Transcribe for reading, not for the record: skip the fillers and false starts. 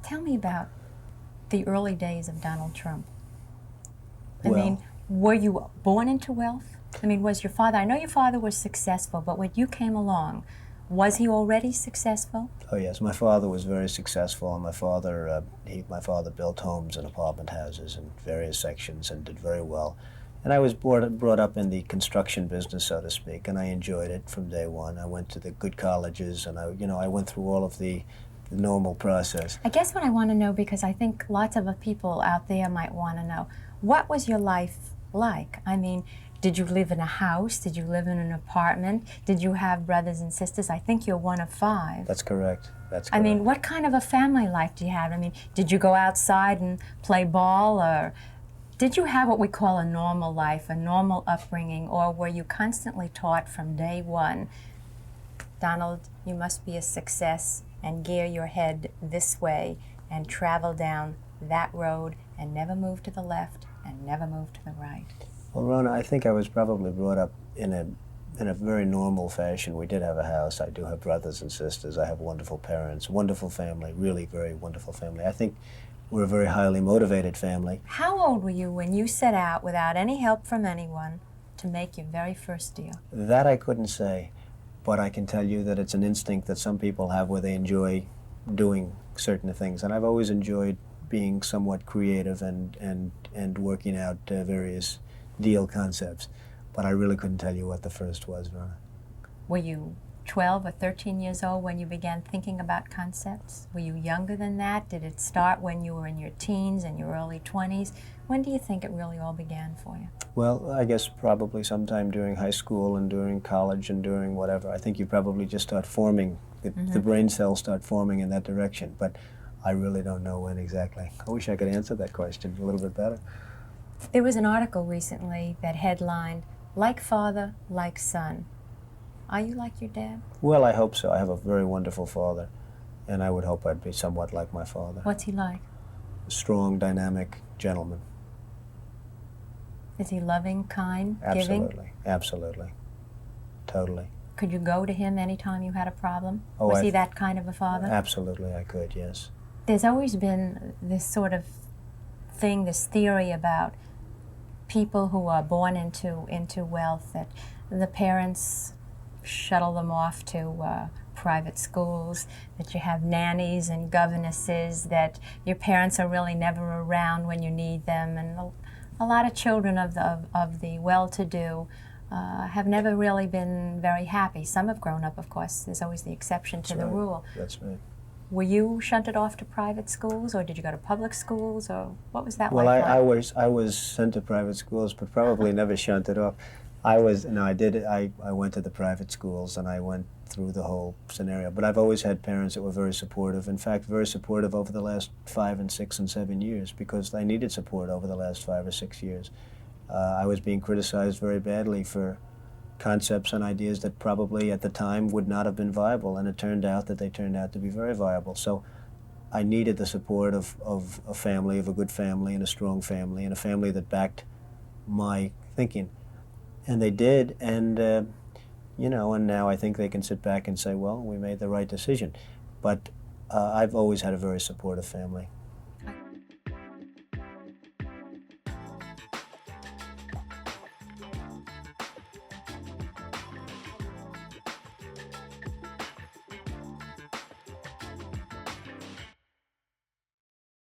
Tell me about the early days of Donald Trump. I Well, mean, were you born into wealth? I mean, was your father, I know your father was successful, but when you came along, was he already successful? oh yes, my father was very successful, and my father built homes and apartment houses in various sections and did very well. And I was brought up in the construction business, so to speak, and I enjoyed it from day one. I went to the good colleges, and I went through all of the normal process. I guess what I want to know, because I think lots of people out there might want to know, what was your life like? I mean, did you live in a house? Did you live in an apartment? Did you have brothers and sisters? I think you're one of 5. That's correct. That's correct. I mean, what kind of a family life do you have? I mean, did you go outside and play ball, or did you have what we call a normal life, a normal upbringing, or were you constantly taught from day one, Donald, you must be a success and gear your head this way and travel down that road and never move to the left and never move to the right? Well, Rona, I think I was probably brought up in a very normal fashion. We did have a house. I do have brothers and sisters. I have wonderful parents, wonderful family, really very wonderful family. I think we're a very highly motivated family. How old were you when you set out without any help from anyone to make your very first deal? That I couldn't say, but I can tell you that it's an instinct that some people have where they enjoy doing certain things. And I've always enjoyed being somewhat creative and working out various deal concepts. But I really couldn't tell you what the first was, Rona. Were you 12 or 13 years old when you began thinking about concepts? Were you younger than that? Did it start when you were in your teens and your early 20s? When do you think it really all began for you? Well, I guess probably sometime during high school and during college and during whatever. I think you probably just start forming, the brain cells start forming in that direction. But I really don't know when exactly. I wish I could answer that question a little bit better. There was an article recently that headlined, "Like Father, Like Son." Are you like your dad? Well, I hope so. I have a very wonderful father, and I would hope I'd be somewhat like my father. What's he like? A strong, dynamic gentleman. Is he loving, kind, giving? Absolutely, absolutely, totally. Could you go to him anytime you had a problem? Oh, Was he that kind of a father? Absolutely, I could, yes. There's always been this sort of thing, this theory about people who are born into wealth, that the parents shuttle them off to private schools, that you have nannies and governesses, that your parents are really never around when you need them, and a lot of children of the well-to-do have never really been very happy. Some have grown up, of course. There's always the exception to the rule. That's right. Were you shunted off to private schools, or did you go to public schools, or what was that Well, like? I was sent to private schools, but probably never shunted off. I went to the private schools, and I went through the whole scenario. But I've always had parents that were very supportive. In fact, very supportive over the last 5 and 6 and 7 years, because I needed support over the last 5 or 6 years. I was being criticized very badly for concepts and ideas that probably at the time would not have been viable, and it turned out that they turned out to be very viable. So I needed the support of a family, of a good family and a strong family, and a family that backed my thinking. And they did, and and now I think they can sit back and say, well, we made the right decision. But I've always had a very supportive family.